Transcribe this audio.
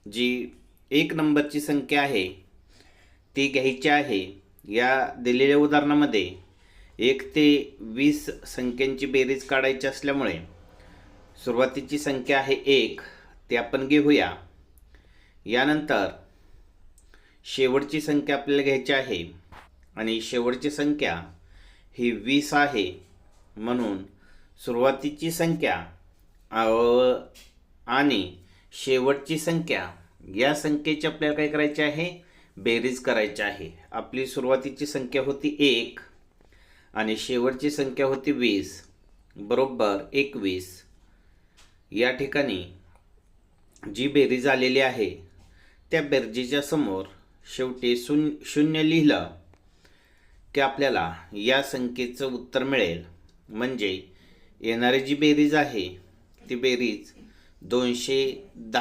जी एक नंबरची संख्या आहे ती घ्यायची आहे. या दिलेल्या उदाहरणामध्ये 1 ते 20 संख्यांची बेरीज काढायची असल्यामुळे सुरुवातीची संख्या आहे 1, ती आपण घेऊया. यानंतर शेवटची संख्या आपल्याला घ्यायची आहे आणि शेवटची संख्या ही 20 आहे. म्हणून सुरुवातीची संख्या आणि शेवटची संख्या या संख्येची आपल्याला काय करायची आहे, बेरीज करायची आहे. आपली सुरुवातीची संख्या होती 1 आणि शेवटची संख्या होती 20 बरोबर 21. या ठिकाणी जी बेरीज आलेली आहे त्या बेरजेच्या समोर शेवटी शून्य लिहिलं की आपल्याला या संख्येचं उत्तर मिळेल. म्हणजे येणारी जी बेरीज आहे ती बेरीज 210